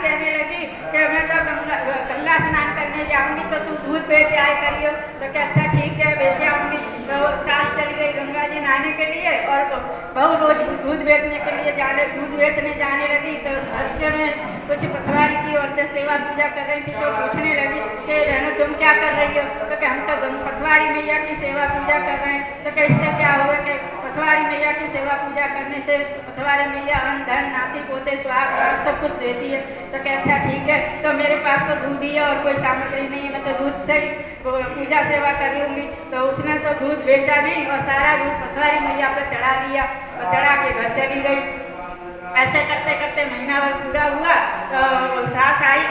कहने लगी कि मैं तो गंगा स्नान करने जाऊंगी तो तू दूध बेच आए करियो। तो क्या अच्छा ठीक है बेच आऊंगी। तो सास चली गई गंगा जी नहाने के लिए और बहू रोज दूध बेचने के लिए दूध बेचने जाने लगी। तो रास्ते में कुछ पथवारी की औरतें सेवा पूजा कर रही थी तो पूछने लगी कि बहनों तुम क्या कर रही हो। तो कि हम तो पथवारी मैया की सेवा पूजा कर रहे हैं। तो कि इससे क्या हुआ कि पथवारी मैया की सेवा पूजा करने से पथवारी मैया अन्न धन नाती पोते सुहाग सब कुछ देती है। तो क्या अच्छा ठीक है तो मेरे पास तो दूध ही है और कोई सामग्री नहीं है, मैं तो दूध से ही पूजा सेवा कर लूँगी। तो उसने तो दूध बेचा नहीं और सारा दूध पथवारी मैया पर चढ़ा दिया और चढ़ा के घर चली गई। ऐसे करते करते महीना भर पूरा हुआ तो सास आई,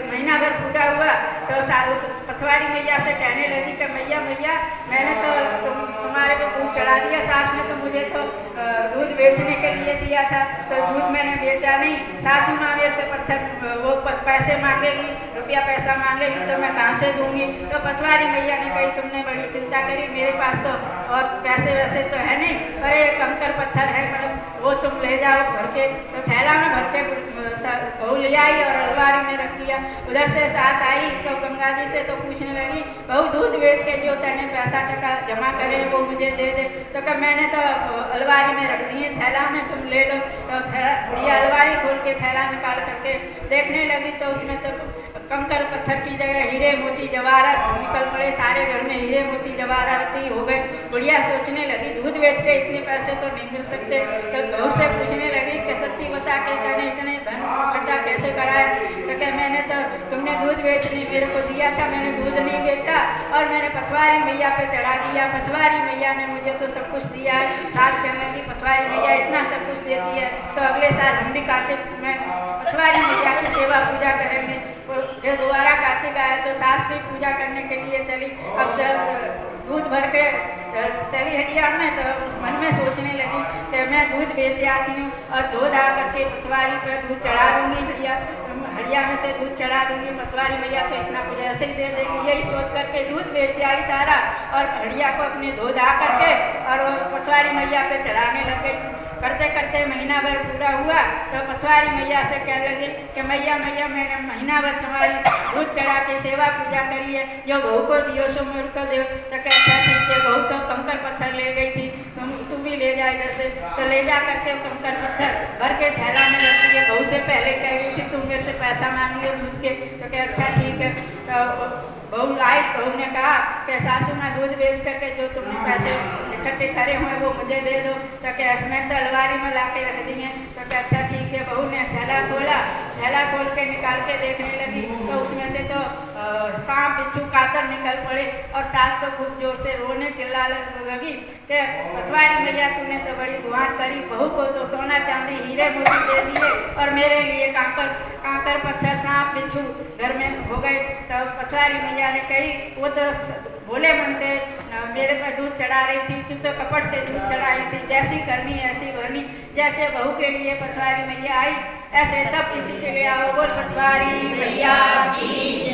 महीना भर पूरा हुआ तो पथवारी मैया से कहने लगी कि मैया मैया मैंने तो तुम्हारे पे दूध चढ़ा दिया, सास ने तो मुझे तो दूध बेचने के लिए दिया था तो दूध मैंने बेचा नहीं। सासू माँ मेरे से पैसे मांगेगी, रुपया पैसा मांगेगी तो मैं कहाँ से दूंगी। तो पथवारी मैया ने कही तुमने बड़ी चिंता करी, मेरे पास तो और पैसे वैसे तो है नहीं, अरे कंकर पत्थर है मैडम वो तुम ले जाओ भर के। तो थैला में भर के बहू ले आई और अलमारी में रख दिया। उधर से सास आई तो गंगा जी से तो पूछने लगी बहू दूध बेच के जो तैने पैसा टका जमा करे वो मुझे दे दे। तो क्या मैंने तो अलमारी में रख दी है थैला में तुम ले लो। तो बढ़िया अलमारी खोल के थैला निकाल करके देखने लगी तो उसमें तो कंकर पत्थर की जगह हीरे मोती जवाहरात निकल पड़े। सारे घर में हीरे मोती जवाहरात ही हो गए। बढ़िया सोचने लगी दूध बेच के इतने पैसे तो नहीं मिल सकते। तो बहू से पूछने लगी कि सच्ची बता के कहने इतने धन इकट्ठा कैसे कराए। तो क्या मैंने तो तुमने दूध बेचने मेरे को दिया था, मैंने दूध नहीं बेचा और मैंने पथवारी मैया पे चढ़ा दिया, पथवारी मैया ने मुझे तो सब कुछ दिया है। सास कहने लगी पथवारी मैया इतना सब कुछ देती है तो अगले साल हम भी कार्तिक में पथवारी मैया की सेवा पूजा करेंगे। फिर दोबारा कार्तिक आया तो सास भी पूजा करने के लिए चली। अब जब दूध भर के चली हटिया में तो मन में सोचने लगी कि मैं दूध बेच आती हूँ और दूध आ करके पथवारी पर दूध चढ़ा दूँगी, हड़िया में से दूध चढ़ा दूँगी, पथवारी मैया तो इतना कुछ ऐसे ही दे देगी। यही सोच करके दूध बेच आई सारा और हड़िया को अपने धो धा करके और पथवारी मैया पे चढ़ाने लग गई। करते करते महीना भर पूरा हुआ तो पथवारी मैया से कहने लगी कि मैया मैया मैंने महीना भर तुम्हारी दूध चढ़ा के सेवा पूजा करी है, जो बहू को दियो सो मेरे को दो। तो कैसा ठीक है, बहू तो कंकर पत्थर ले गई थी, तुम भी ले जा इधर से। तो ले जा करके कंकर पत्थर भर के थैला में रख दिए। बहू से पहले कह गई थी तुम मेरे से पैसा मांगी हो दूध के। तो क्या अच्छा ठीक है। तो बहू आई, बहू ने कहा कि सासू माँ दूध बेच करके जो तुमने पैसे इकट्ठे करे हुए वो मुझे दे दो। तो क्या मैं तो अलमारी में ला के रख दी हैं। तो क्या अच्छा ठीक है। बहू ने थैला खोला, थैला खोल के निकाल के देखने लगी तो उसमें से तो सांप बिच्छू कातर निकल पड़े और सास तो खूब जोर से रोने चिल्ला लगी कि पथवारी मैया तूने तो बड़ी गुहार करी, बहू को तो सोना चांदी हीरे मोती दे दिए और मेरे लिए कांकर पत्थर सांप बिच्छू घर में हो गए। तो पथवारी मैया ने कही वो तो भोले मन से मेरे पर दूध चढ़ा रही थी, तू तो कपट से दूध चढ़ाई थी, जैसी करनी ऐसी भरनी। जैसे बहू के लिए पथवारी मैया आई ऐसे सब किसी के लिए आओ। बोल पथवारी मैया की।